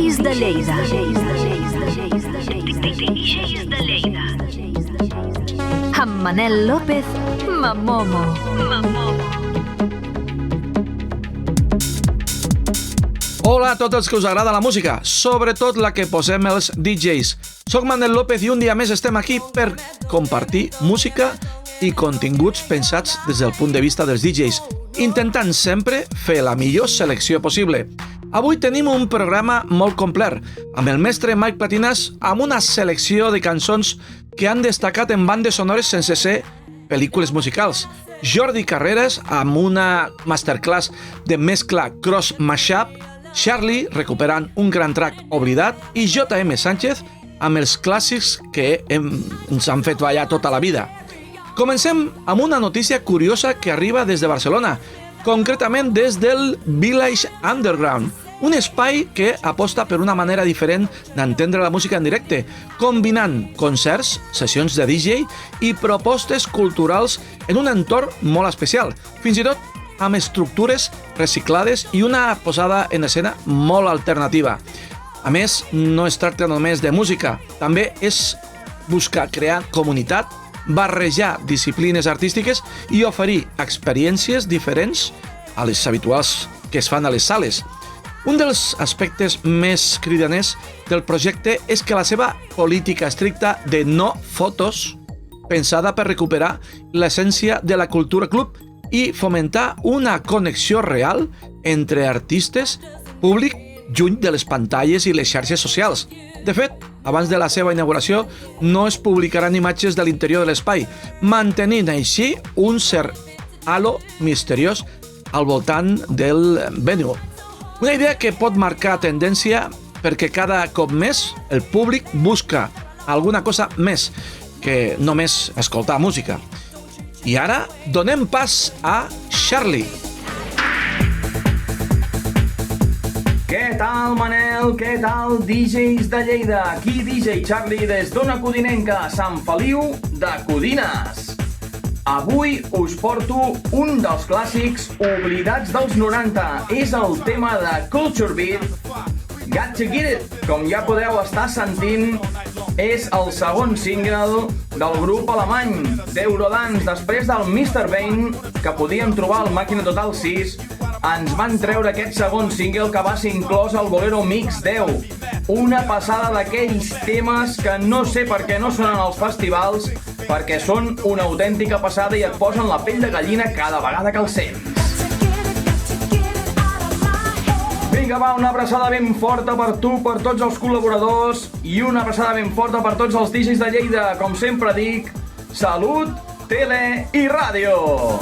DJs de Lleida. Amb Manel López, Mamomo. Hola a tots els que us agrada la música, sobretot la que posem els DJs. Soc Manel López i un dia més estem aquí per compartir música i continguts pensats des del punt de vista dels DJs, intentant sempre fer la millor selecció possible. Avui tenim un programa molt complet, amb el mestre Mike Platinas amb una selecció de cançons que han destacat en bandes sonores sense ser pel·lícules musicals. Jordi Carreras amb una masterclass de mescla cross mashup, Charlie recuperant un gran track oblidat i J.M. Sánchez amb els clàssics que ens han fet ballar tota la vida. Comencem amb una notícia curiosa que arriba des de Barcelona, concretament des del Village Underground, un espai que aposta per una manera diferent d'entendre la música en directe, combinant concerts, sessions de DJ i propostes culturals en un entorn molt especial, fins i tot amb estructures reciclades i una posada en escena molt alternativa. A més, no es tracta només de música, també és buscar crear comunitat, barrejar disciplines artístiques i oferir experiències diferents a les habituals que es fan a les sales. Un dels aspectes més cridaners del projecte és que la seva política estricta de no fotos, pensada per recuperar l'essència de la cultura club i fomentar una connexió real entre artistes, públic, lluny de les pantalles i les xarxes socials. De fet, abans de la seva inauguració no es publicaran imatges de l'interior de l'espai, mantenint així un cert halo misteriós al voltant del venue. Una idea que pot marcar tendència perquè cada cop més el públic busca alguna cosa més que només escoltar música. I ara donem pas a Charlie. Què tal, Manel? Què tal, DJs de Lleida? Aquí DJ Charlie des d'Ona Codinenca, Sant Feliu de Codines. Avui us porto un dels clàssics oblidats dels 90. És el tema de Culture Beat, Got to Get It. Com ja podeu estar sentint, és el segon single del grup alemany d'Eurodance. Després del Mr. Bane, que podíem trobar al Màquina Total 6, ens van treure aquest segon single que va ser inclòs al Bolero Mix 10. Una passada d'aquells temes que no sé per què no sonen als festivals, perquè són una autèntica passada i et posen la pell de gallina cada vegada que els sents. Vinga, va, una abraçada ben forta per tu, per tots els col·laboradors i una abraçada ben forta per tots els DJs de Lleida. Com sempre dic, salut, tele i ràdio!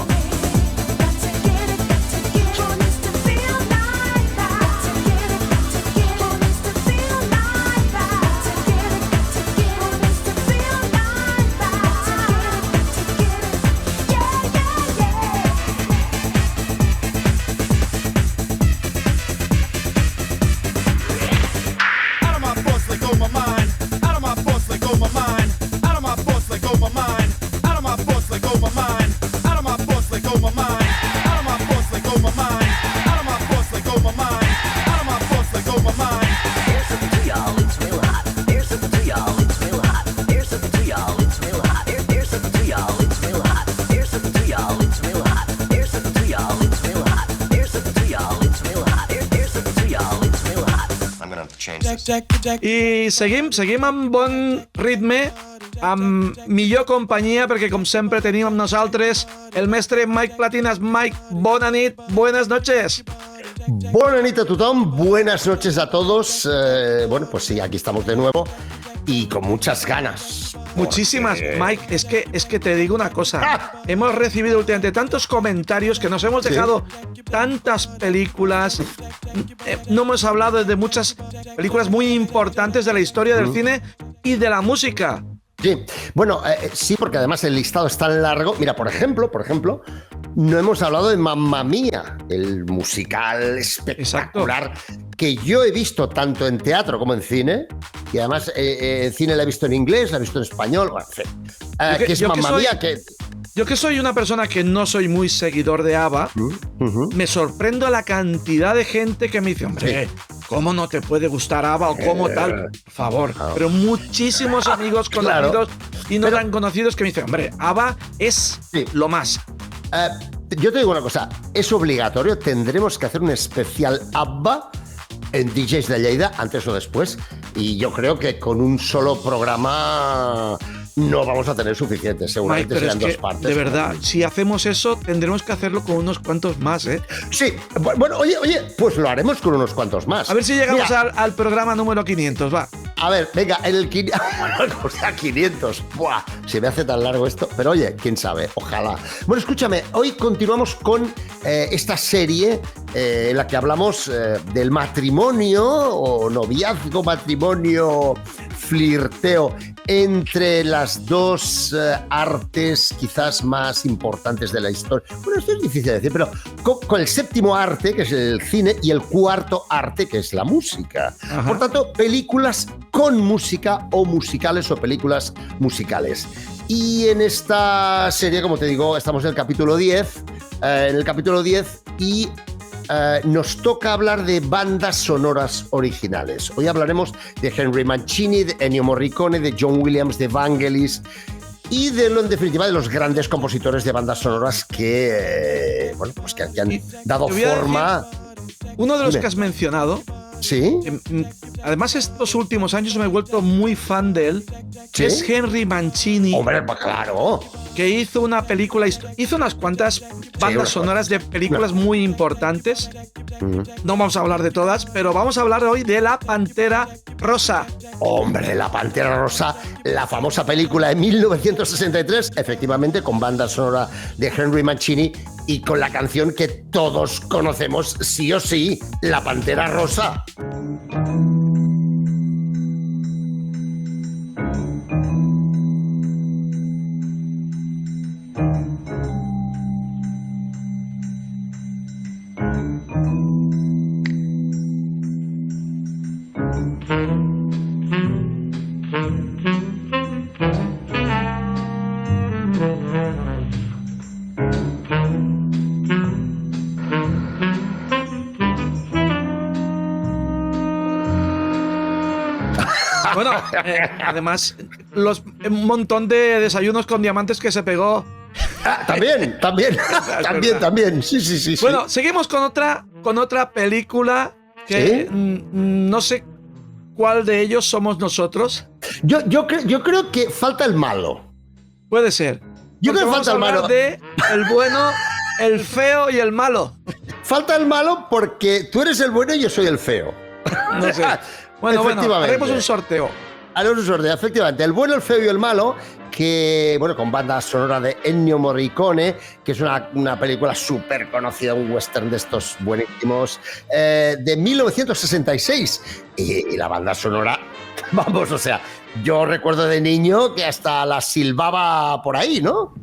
I seguim amb bon ritme, amb millor companyia, perquè com sempre tenim amb nosaltres el mestre Mike Platinas. Mike, bona nit, buenas noches. Buena nit a tothom, buenas noches a todos. Bueno, pues sí, aquí estamos de nuevo y con muchas ganas. Muchísimas, Mike, es que te digo una cosa. Hemos recibido últimamente tantos comentarios que nos hemos dejado tantas películas. No hemos hablado de muchas películas muy importantes de la historia del cine y de la música. Sí, bueno, sí, porque además el listado es tan largo. Mira, por ejemplo, no hemos hablado de Mamma Mía, el musical espectacular. Exacto. Que yo he visto tanto en teatro como en cine, y además en cine la he visto en inglés, la he visto en español, bueno, en fin, que es Mamma Mía, que... Yo que soy una persona que no soy muy seguidor de ABBA, me sorprendo la cantidad de gente que me dice, hombre, ¿cómo no te puede gustar ABBA o cómo tal? Por favor. Pero muchísimos amigos conocidos y no tan conocidos que me dicen, hombre, ABBA es lo más. Yo te digo una cosa, es obligatorio, tendremos que hacer un especial ABBA en DJs de Lleida, antes o después, y yo creo que con un solo programa no vamos a tener suficiente, seguramente Mike, serán dos partes. De verdad, si hacemos eso, tendremos que hacerlo con unos cuantos más, ¿eh? Sí, bueno, oye, pues lo haremos con unos cuantos más. A ver si llegamos al programa número 500, va. A ver, venga, el 500. Buah, se me hace tan largo esto, pero oye, quién sabe, ojalá. Bueno, escúchame, hoy continuamos con esta serie en la que hablamos del matrimonio o noviazgo, matrimonio, flirteo entre las dos artes quizás más importantes de la historia. Bueno, esto es difícil de decir, pero con el séptimo arte, que es el cine, y el cuarto arte, que es la música. Ajá. Por tanto, películas con música o musicales o películas musicales. Y en esta serie, como te digo, estamos en el capítulo 10. Y nos toca hablar de bandas sonoras originales. Hoy hablaremos de Henry Mancini, de Ennio Morricone, de John Williams, de Vangelis y en definitiva, de los grandes compositores de bandas sonoras que han dado forma. Uno de los que has mencionado. Sí. Además, estos últimos años me he vuelto muy fan de él. ¿Sí? Es Henry Mancini. Hombre, claro. Que hizo una película, hizo unas cuantas bandas sonoras de películas muy importantes. No vamos a hablar de todas, pero vamos a hablar hoy de La Pantera Rosa. Hombre, La Pantera Rosa, la famosa película de 1963, efectivamente con banda sonora de Henry Mancini y con la canción que todos conocemos sí o sí, La Pantera Rosa. Bueno, además, un montón de desayunos con diamantes que se pegó. También. Sí. Bueno, seguimos con otra película que no sé cuál de ellos somos nosotros. Yo creo que falta el malo. Puede ser. Yo creo que falta el malo. De el bueno, el feo y el malo. Falta el malo porque tú eres el bueno y yo soy el feo. No sé. Bueno, haremos un sorteo. Efectivamente. El bueno, el feo y el malo, que, bueno, con banda sonora de Ennio Morricone, que es una película súper conocida, un western de estos buenísimos, de 1966. Y la banda sonora, vamos, o sea, yo recuerdo de niño que hasta la silbaba por ahí, ¿no?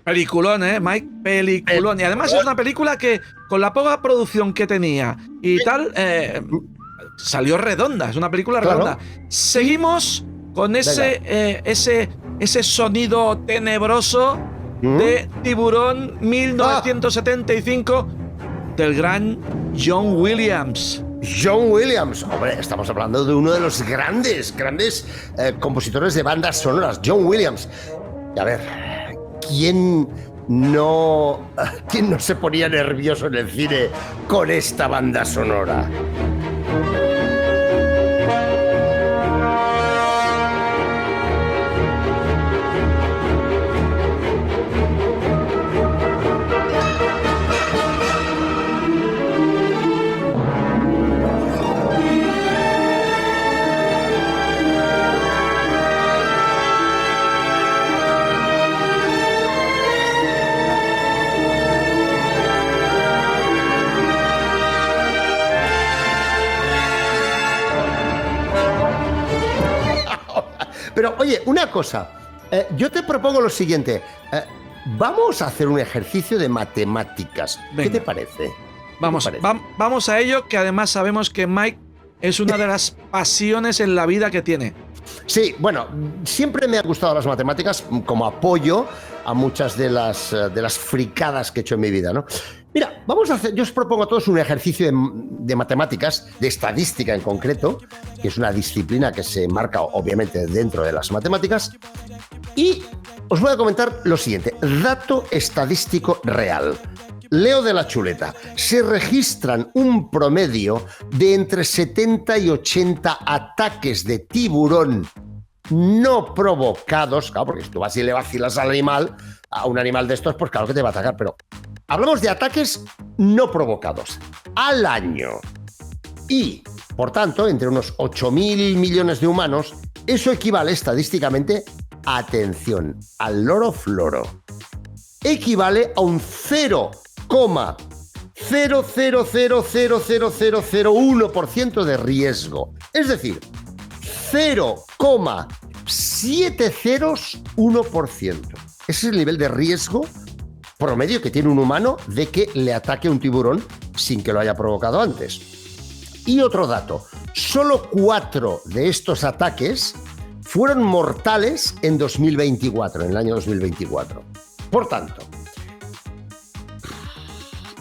Peliculón, Mike? Peliculón. Y además es una película que, con la poca producción que tenía y tal, salió redonda. Es una película redonda. Seguimos con ese sonido tenebroso de Tiburón 1975 del gran John Williams. John Williams, hombre, estamos hablando de uno de los grandes compositores de bandas sonoras, John Williams. Y a ver, ¿quién no se ponía nervioso en el cine con esta banda sonora? Pero, oye, una cosa. Yo te propongo lo siguiente. vamos a hacer un ejercicio de matemáticas. Venga. ¿Qué te parece? Vamos a ello, que además sabemos que Mike es una de las pasiones en la vida que tiene. Sí, bueno, siempre me han gustado las matemáticas como apoyo a muchas de las fricadas que he hecho en mi vida, ¿no? Mira, yo os propongo a todos un ejercicio de matemáticas, de estadística en concreto, que es una disciplina que se marca obviamente dentro de las matemáticas, y os voy a comentar lo siguiente, dato estadístico real. Leo de la chuleta. Se registran un promedio de entre 70 y 80 ataques de tiburón no provocados. Claro, porque si tú vas y le vacilas al animal, a un animal de estos, pues claro que te va a atacar. Pero hablamos de ataques no provocados al año. Y, por tanto, entre unos 8.000 millones de humanos, eso equivale estadísticamente, atención, al loro floro. Equivale a un 0,00000001% de riesgo. Es decir, 0,701%. Ese es el nivel de riesgo promedio que tiene un humano de que le ataque un tiburón sin que lo haya provocado antes. Y otro dato, solo 4 de estos ataques fueron mortales en 2024, en el año 2024. Por tanto,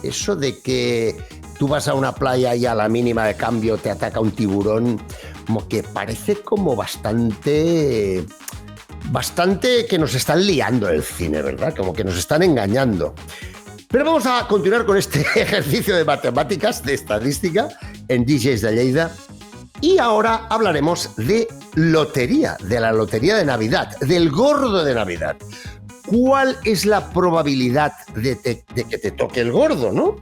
eso de que tú vas a una playa y a la mínima de cambio te ataca un tiburón, como que parece como bastante que nos están liando el cine, ¿verdad? Como que nos están engañando. Pero vamos a continuar con este ejercicio de matemáticas, de estadística, en DJs de Lleida. Y ahora hablaremos de lotería, de la lotería de Navidad, del gordo de Navidad. ¿Cuál es la probabilidad de que te toque el gordo, no?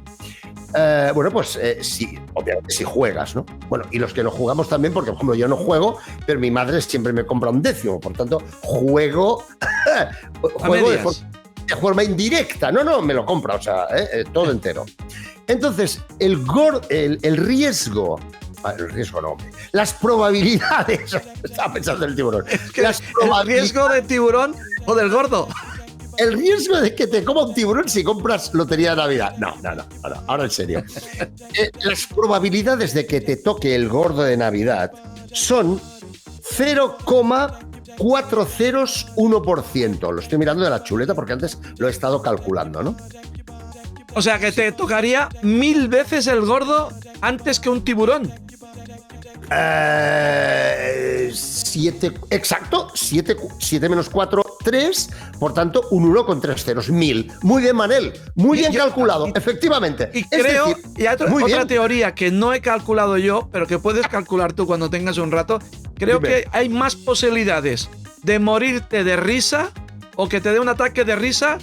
Bueno, pues sí, obviamente si juegas, ¿no? Bueno, y los que no jugamos también, porque por ejemplo yo no juego, pero mi madre siempre me compra un décimo, por tanto juego de forma indirecta. No, me lo compra, o sea, todo entero. Entonces, el riesgo... El riesgo no, hombre. Las probabilidades... Estaba pensando en el tiburón. ¿El riesgo del tiburón o del gordo? El riesgo de que te coma un tiburón si compras lotería de Navidad. No, ahora en serio. Las probabilidades de que te toque el gordo de Navidad son 0,401%. Lo estoy mirando de la chuleta porque antes lo he estado calculando, ¿no? O sea, que te tocaría 1000 veces el gordo antes que un tiburón. 7, exacto, 7 menos 4, 3, por tanto, un 1 con 3 ceros, 1000. Muy bien, Manel, muy bien calculado, efectivamente. Y creo, y hay otra teoría que no he calculado yo, pero que puedes calcular tú cuando tengas un rato, creo que hay más posibilidades de morirte de risa o que te dé un ataque de risa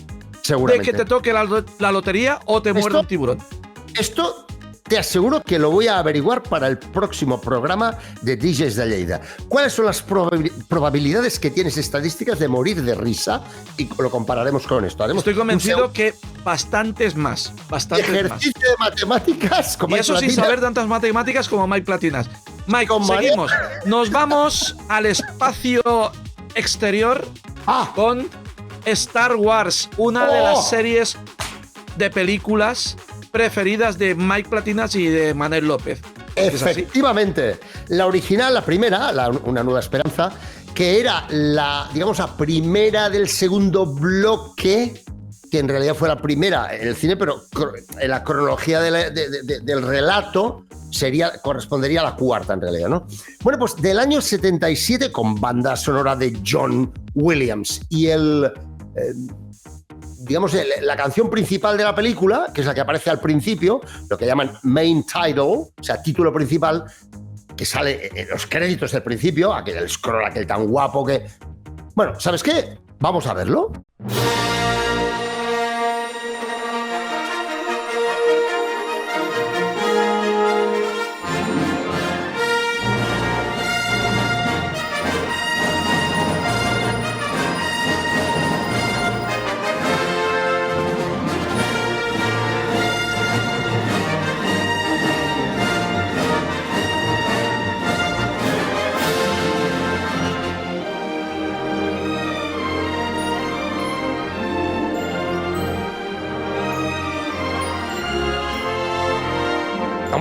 de que te toque la lotería o te muerda un tiburón. Esto te aseguro que lo voy a averiguar para el próximo programa de DJs de Lleida. ¿Cuáles son las probabilidades que tienes estadísticas de morir de risa? Y lo compararemos con esto. Estoy convencido que bastantes más. Ejercicio de matemáticas. Y eso sin saber tantas matemáticas como Mike Platinas. Mike, seguimos. Nos vamos al espacio exterior con Star Wars, una de las series de películas preferidas de Mike Platinas y de Manel López. Efectivamente. La original, la primera, Una Nueva Esperanza, que era la primera del segundo bloque, que en realidad fue la primera en el cine, pero en la cronología del relato correspondería a la cuarta en realidad, ¿no? Bueno, pues del año 77, con banda sonora de John Williams y la canción principal de la película, que es la que aparece al principio, lo que llaman main title, o sea, título principal, que sale en los créditos del principio, aquel scroll, aquel tan guapo que... Bueno, ¿sabes qué? Vamos a verlo.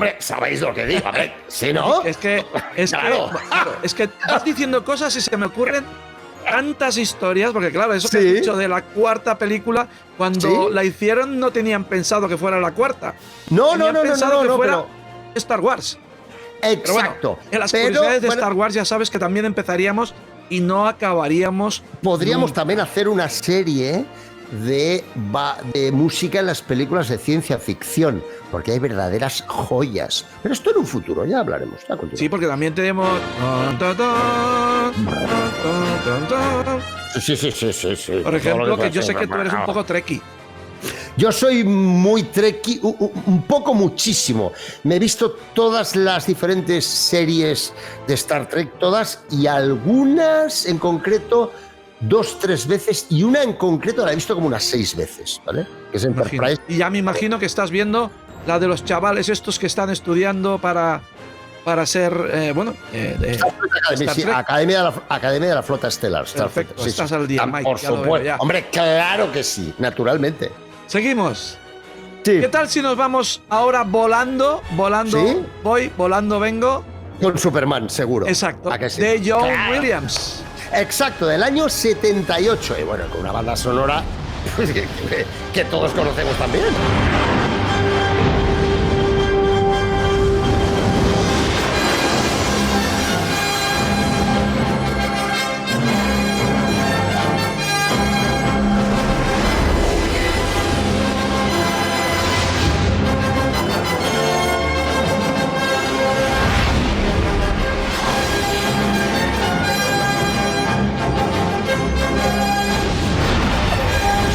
hombre, sabéis lo que digo, hombre. ¿Sí, no? Claro, es que vas diciendo cosas y se me ocurren tantas historias, porque claro, eso que has dicho de la cuarta película, cuando la hicieron no tenían pensado que fuera la cuarta. No, tenían pensado que fuera pero... Star Wars. Exacto. Bueno, en las curiosidades de Star Wars ya sabes que también empezaríamos y no acabaríamos. Podríamos nunca. también hacer una serie de música en las películas de ciencia ficción, porque hay verdaderas joyas. Pero esto en un futuro, ya hablaremos. Ya sí, porque también tenemos. Sí. Por ejemplo, que yo sé que tú eres un poco trekkie. Yo soy muy trekkie, un poco muchísimo. Me he visto todas las diferentes series de Star Trek, todas, y algunas en concreto 2-3 veces, y una en concreto la he visto como unas 6 veces, ¿vale? Que es Enterprise. Y ya me imagino que estás viendo la de los chavales estos que están estudiando para ser, Academia de la Flota Estelar. Perfecto, estás al día, Mike. Por supuesto. Hombre, claro que sí, naturalmente. Seguimos. Sí. ¿Qué tal si nos vamos ahora volando? ¿Sí? Voy, volando vengo. Con Superman, seguro. Exacto. ¿A que sí? De John Williams. Exacto, del año 78. Y bueno, con una banda sonora que todos conocemos también.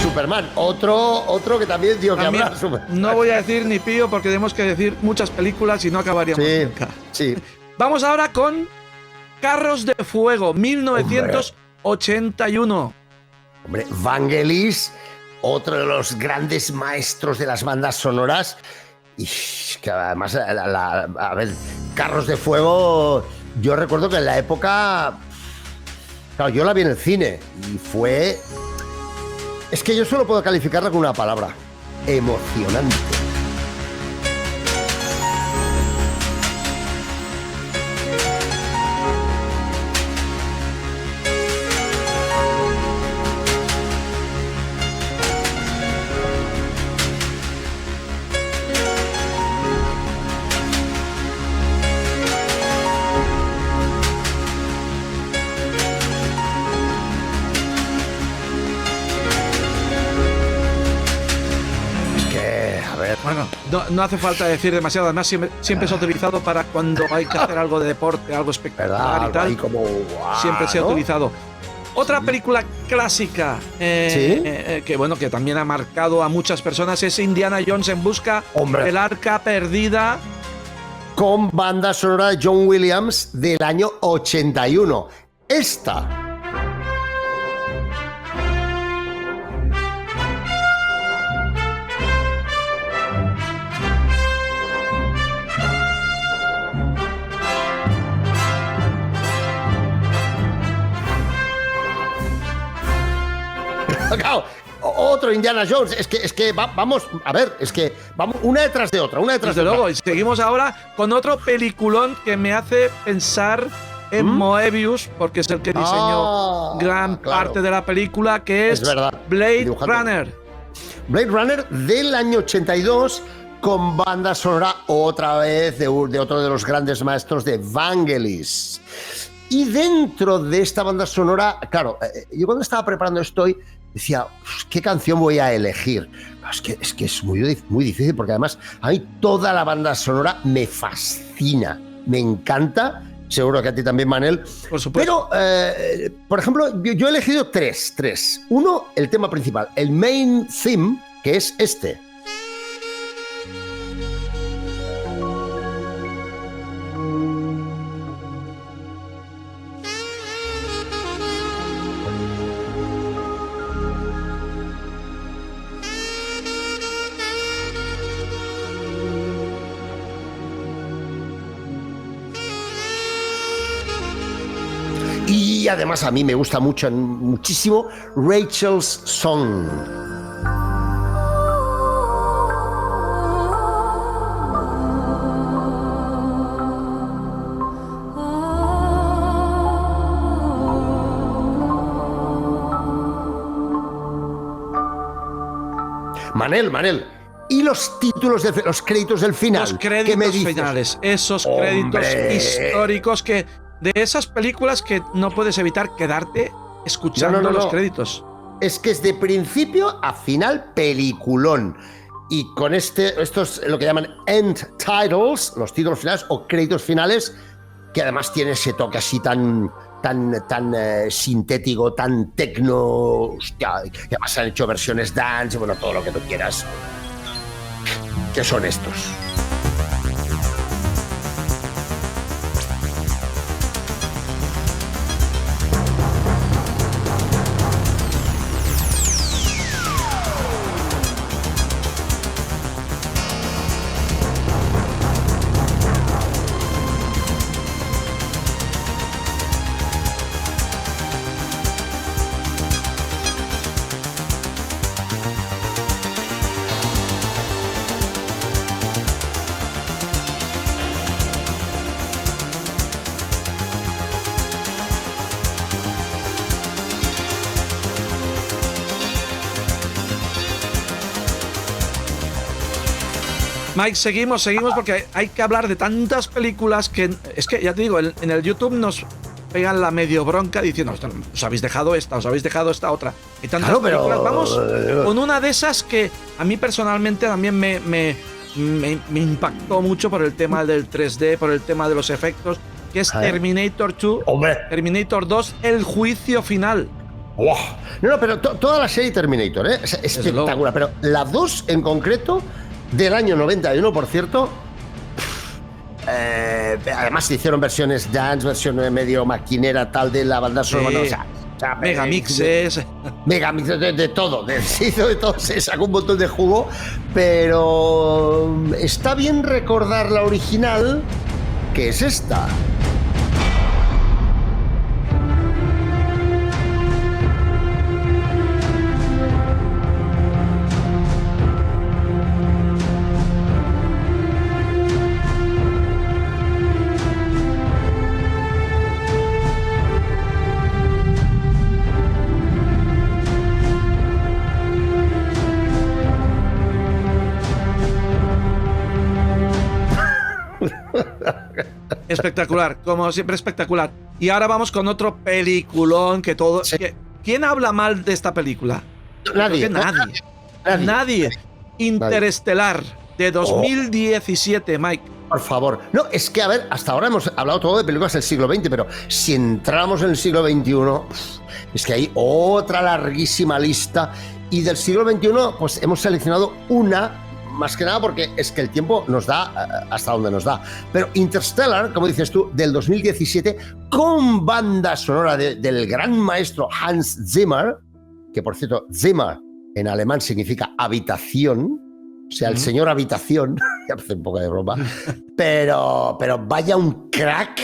Superman, otro que también dio que hablar. No voy a decir ni pío porque tenemos que decir muchas películas y no acabaríamos nunca. Sí. Vamos ahora con Carros de Fuego, 1981. Hombre, Vangelis, otro de los grandes maestros de las bandas sonoras. Y que además, a ver, Carros de Fuego, yo recuerdo que en la época, claro, yo la vi en el cine y fue... Es que yo solo puedo calificarla con una palabra: emocionante. Bueno, no hace falta decir demasiado. Además, siempre se ha utilizado para cuando hay que hacer algo de deporte, algo espectacular y tal. Como, siempre se ha utilizado. Otra película clásica que bueno, que también ha marcado a muchas personas es Indiana Jones en busca del arca perdida. Con banda sonora de John Williams del año 81. Esta. Otro Indiana Jones, es que vamos, a ver, es que vamos una detrás de otra, Desde luego, y seguimos ahora con otro peliculón que me hace pensar en Moebius, porque es el que diseñó gran parte de la película, que es Blade Runner. Blade Runner del año 82, con banda sonora otra vez de otro de los grandes maestros de Vangelis. Y dentro de esta banda sonora, claro, yo cuando estaba preparando esto decía, ¿qué canción voy a elegir? Es que es muy difícil, porque además a mí toda la banda sonora me fascina, me encanta. Seguro que a ti también, Manel. Por supuesto. Pero, por ejemplo, yo he elegido tres. Uno, el tema principal, el main theme, que es este. Y además a mí me gusta muchísimo Rachel's Song. Manel. ¿Y los títulos, los créditos del final? Los créditos finales, esos créditos históricos de esas películas que no puedes evitar quedarte escuchando los créditos. Es que es de principio a final peliculón. Y con estos lo que llaman end titles, los títulos finales o créditos finales, que además tiene ese toque así tan sintético, tan tecno, hostia, que además han hecho versiones dance, bueno, todo lo que tú quieras. ¿Qué son estos? Mike, seguimos porque hay que hablar de tantas películas que es que ya te digo, en el YouTube nos pegan la medio bronca diciendo os habéis dejado esta otra. Y tantas películas. Vamos con una de esas que a mí personalmente también me impactó mucho por el tema del 3D, por el tema de los efectos, que es Terminator 2. Terminator 2, el juicio final. Wow. No, pero toda la serie Terminator, es espectacular. Pero la 2 en concreto, del año 91, por cierto. Además se hicieron versiones dance, versión medio maquinera, tal, de la banda sonora. Sí. Megamixes. Megamixes de todo. Se hizo de todo, se sacó un montón de jugo. Pero está bien recordar la original, que es esta. Espectacular, como siempre espectacular. Y ahora vamos con otro peliculón que todo... Sí. ¿Quién habla mal de esta película? Nadie. Interestelar, de 2017, Mike. Por favor. No, es que, a ver, hasta ahora hemos hablado todo de películas del siglo XX, pero si entramos en el siglo XXI, es que hay otra larguísima lista. Y del siglo XXI, pues hemos seleccionado una, más que nada porque es que el tiempo nos da hasta donde nos da. Pero Interstellar, como dices tú, del 2017, con banda sonora del gran maestro Hans Zimmer, que por cierto, Zimmer en alemán significa habitación, o sea, el señor habitación, ya hace un poco de broma, pero vaya un crack,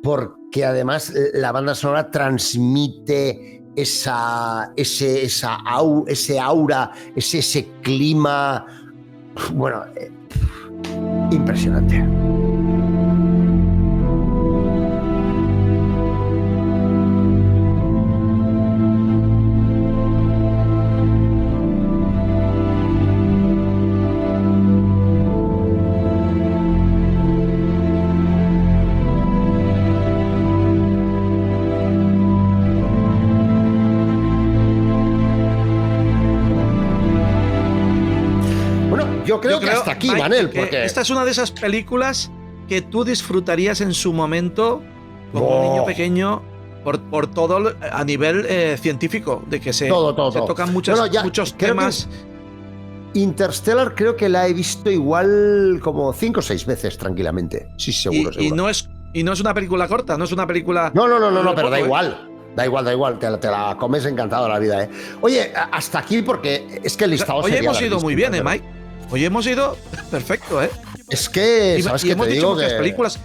porque además la banda sonora transmite ese aura, ese clima. Bueno, impresionante. Yo creo que hasta aquí, Mike, Manel, porque esta es una de esas películas que tú disfrutarías en su momento como un niño pequeño por todo a nivel científico, de que se tocan muchos temas. Interstellar creo que la he visto igual como 5 o 6 veces tranquilamente. Sí, seguro. Y no es una película corta, no es una película... No, pero da igual. Da igual, te la comes encantado la vida, ¿eh? Oye, hasta aquí porque es que el listado Hoy hemos ido muy bien, Mike. Hoy hemos ido perfecto, ¿eh? Es que, ¿sabes qué te digo? Muchas películas.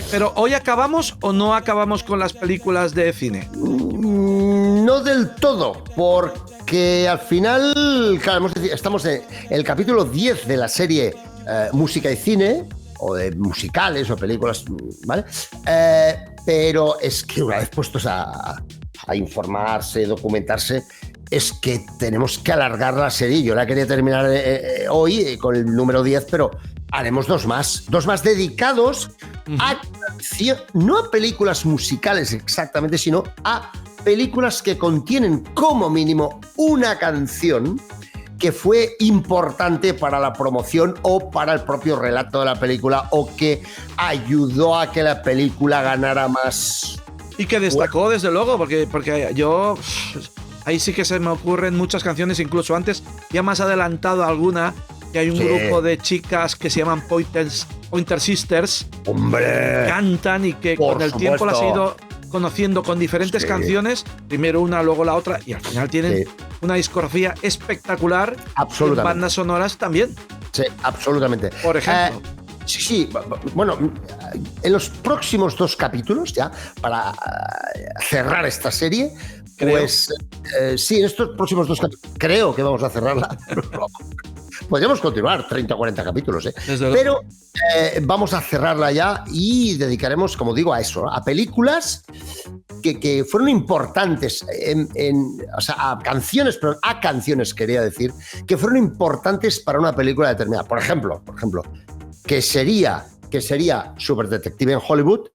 Pero ¿hoy acabamos o no acabamos con las películas de cine? No del todo, porque al final, claro, estamos en el capítulo 10 de la serie Música y Cine, o de musicales o películas, ¿vale? Pero es que una vez puestos a informarse, documentarse, es que tenemos que alargar la serie. Yo la quería terminar hoy con el número 10, pero haremos dos más dedicados a no a películas musicales exactamente, sino a películas que contienen como mínimo una canción que fue importante para la promoción o para el propio relato de la película, o que ayudó a que la película ganara más. Y que destacó, desde luego, porque yo... Ahí sí que se me ocurren muchas canciones, incluso antes, ya más adelantado alguna, que hay un grupo de chicas que se llaman Pointer Sisters. ¡Hombre! Cantan y que con el tiempo las he ido conociendo con diferentes canciones, primero una, luego la otra, y al final tienen una discografía espectacular. Absolutamente. En bandas sonoras también. Sí, absolutamente. Por ejemplo. Sí, bueno, en los próximos 2 capítulos, ya, para cerrar esta serie, pues sí, en estos próximos 2 capítulos, creo que vamos a cerrarla. Podríamos continuar 30 o 40 capítulos, pero vamos a cerrarla ya y dedicaremos, como digo, a eso, a películas que fueron importantes, o sea, a canciones, quería decir, que fueron importantes para una película determinada. Por ejemplo, que sería Super Detective en Hollywood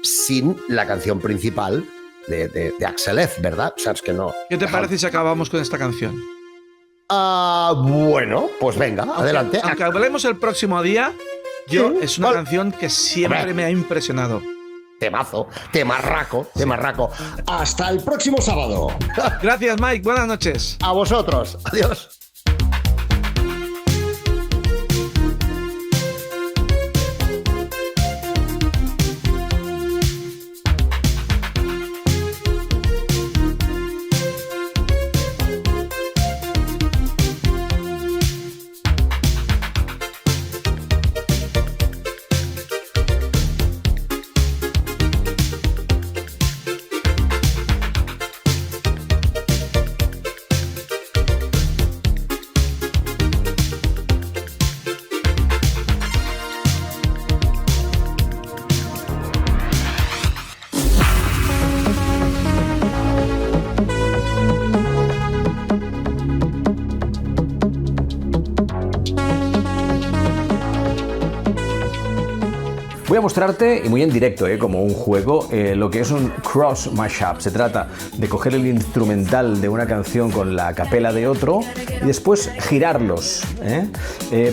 sin la canción principal de Axel F, ¿verdad? Sabes que no. ¿Qué te parece si acabamos con esta canción? Bueno, pues venga, adelante. Aunque hablemos el próximo día, es una canción que siempre me ha impresionado. Temazo, temarraco. Hasta el próximo sábado. Gracias, Mike. Buenas noches. A vosotros. Adiós. Voy a mostrarte, y muy en directo, como un juego, lo que es un cross mashup. Se trata de coger el instrumental de una canción con la capela de otro y después girarlos.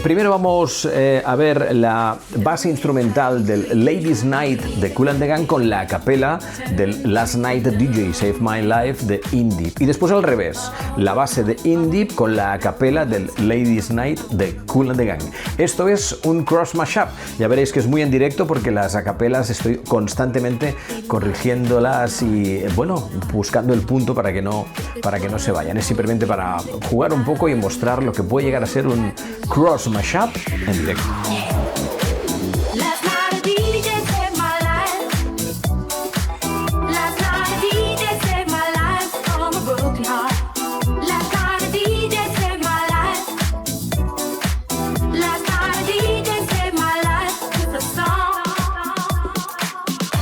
Primero vamos a ver la base instrumental del Ladies Night de Kool and the Gang con la capela del Last Night DJ Save My Life de In Deep. Y después al revés, la base de In Deep con la capela del Ladies Night de Kool and the Gang. Esto es un cross mashup. Ya veréis que es muy en directo porque las acapelas estoy constantemente corrigiéndolas y, bueno, buscando el punto para que no se vayan. Es simplemente para jugar un poco y mostrar lo que puede llegar a ser un cross mashup en directo.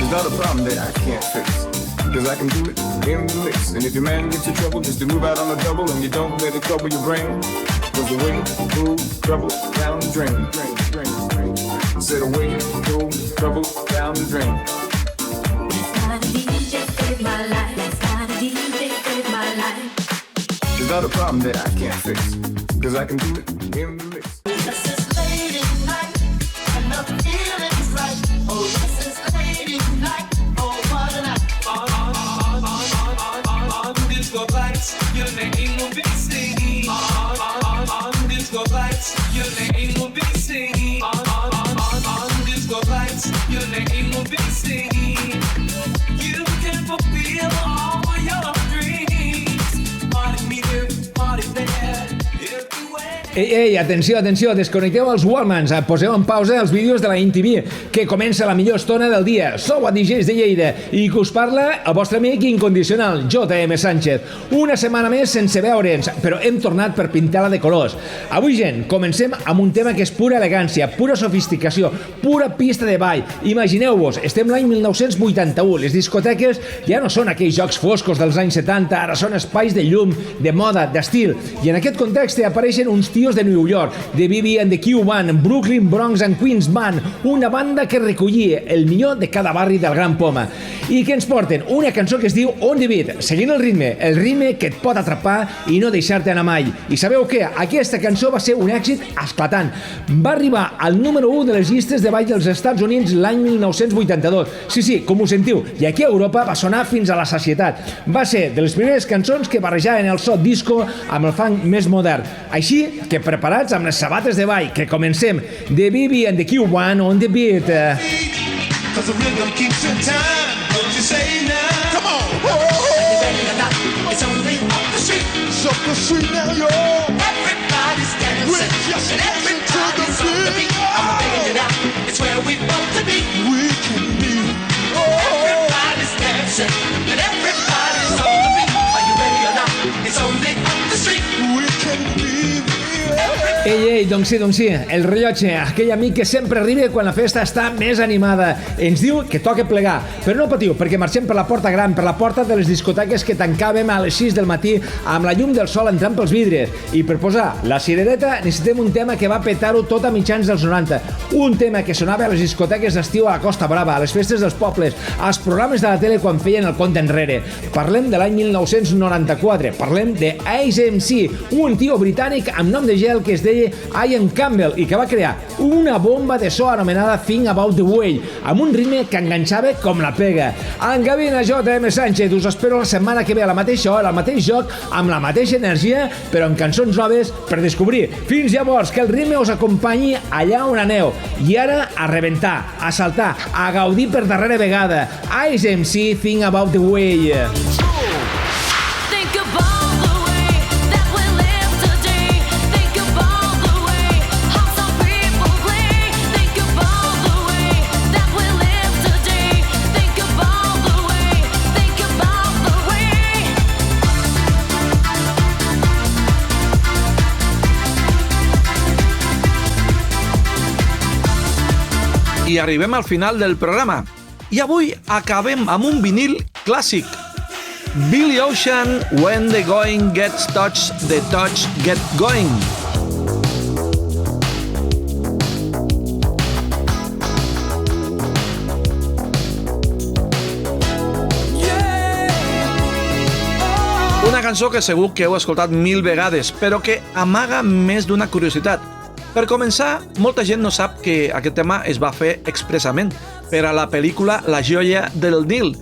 Not a problem that I can't fix, cause I can do it in the mix. And if your man gets in trouble, just to move out on the double, and you don't let it trouble your brain, cause the way move trouble down the drain. Said the way move trouble down the drain. Last night a DJ saved my life. Last night a DJ saved my life. There's not a problem that I can't fix, cause I can do it in the mix. This is ladies' night, and the feeling's right. Oh, this is ladies' night. Oh, what a night. On disco lights, your name will be singing. On disco lights, your name will be singing. On disco lights, your name will be singing. You can fulfill all your dreams. Party here, party there, everywhere. Ei, atenció, desconnecteu els Wallmans, poseu en pausa els vídeos de la MTV, que comença la millor estona del dia. Sou a DJs de Lleida i que us parla el vostre amic incondicional, JM Sánchez. Una setmana més sense veure'ns, però hem tornat per pintar-la de colors. Avui, gent, comencem amb un tema que és pura elegància, pura sofisticació, pura pista de ball. Imagineu-vos, estem l'any 1981, les discoteques ja no són aquells jocs foscos dels anys 70, ara són espais de llum, de moda, d'estil, i en aquest context apareixen uns tios de New York, de BB and the Q Band, Brooklyn, Bronx and Queens Band, una banda que recollia el millor de cada barri del Gran Poma. I que ens porten una cançó que es diu On the Beat, seguint el ritme que et pot atrapar i no deixar-te anar mai. I sabeu què? Aquesta cançó va ser un èxit esclatant. Va arribar al número 1 de les llistes de ball dels Estats Units l'any 1982. Sí, com ho sentiu. I aquí a Europa va sonar fins a la sacietat. Va ser de les primeres cançons que barrejaven el so disco amb el funk més modern. Així que preparats amb les sabates de ball, que comencem. The BB and the Q1 On the Beat. Cause the rhythm keeps in time. Don't you say now? Come on. Ready or not, it's only up the street. It's up the street now, yo. Everybody's dancing. And everybody's on the beat. I'm making it out. It's where we want to be. We can be. Everybody's dancing. And everybody's on the beat. Are you ready or not? It's only up the street. We can be. Ei, doncs sí, el rellotge, aquell amic que sempre arriba quan la festa està més animada. Ens diu que toca plegar, però no patiu, perquè marxem per la porta gran, per la porta de les discoteques que tancàvem a les 6 del matí amb la llum del sol entrant pels vidres. I per posar la cirereta necessitem un tema que va petar-ho tot a mitjans dels 90. Un tema que sonava a les discoteques d'estiu a la Costa Brava, a les festes dels pobles, als programes de la tele quan feien el compte enrere. Parlem de l'any 1994, parlem de Ice MC, un tio britànic amb nom de gel que es deia Ian Campbell i que va crear una bomba de so anomenada Think About the Way, amb un ritme que enganxava com la pega. En cabina, JM Sánchez, us espero la setmana que ve a la mateixa hora, al mateix joc, amb la mateixa energia, però amb cançons noves per descobrir. Fins llavors, que el ritme us acompanyi allà on aneu. I ara, a rebentar, a saltar, a gaudir per darrera vegada. Ice MC, Think About the Way. I arribem al final del programa. I avui acabem amb un vinil clàssic. Billy Ocean, When the Going Gets Touched, the Touch Get Going. Una cançó que segur que heu escoltat 1000 vegades, però que amaga més d'una curiositat. Per començar, molta gent no sap que aquest tema es va fer expressament per a la pel·lícula La joia del Nil,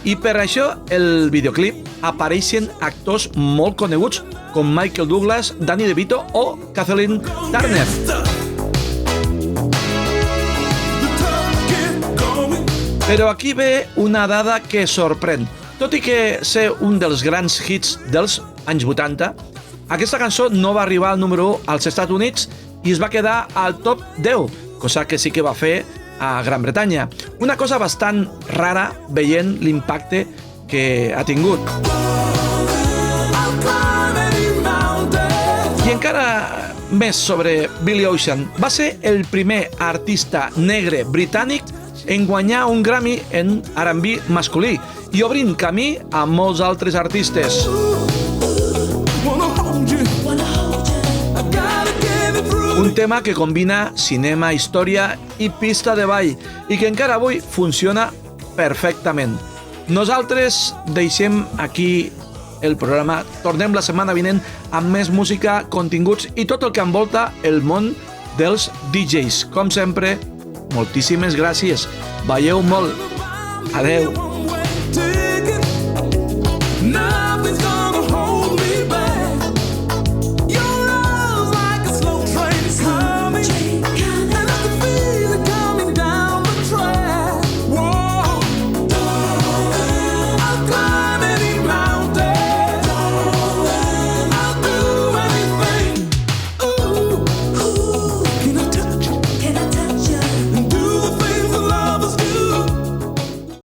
i per això el videoclip apareixen actors molt coneguts com Michael Douglas, Danny DeVito o Kathleen Turner. Però aquí ve una dada que sorprèn. Tot i que ser un dels grans hits dels anys 80, aquesta cançó no va arribar al número 1 als Estats Units i es va quedar al top 10, cosa que sí que va fer a Gran Bretanya. Una cosa bastant rara veient l'impacte que ha tingut. I encara més sobre Billy Ocean. Va ser el primer artista negre britànic en guanyar un Grammy en R&B masculí i obrint camí a molts altres artistes. Un tema que combina cinema, història i pista de ball i que encara avui funciona perfectament. Nosaltres deixem aquí el programa. Tornem la setmana vinent amb més música, continguts i tot el que envolta el món dels DJs. Com sempre, moltíssimes gràcies. Balleu molt. Adeu.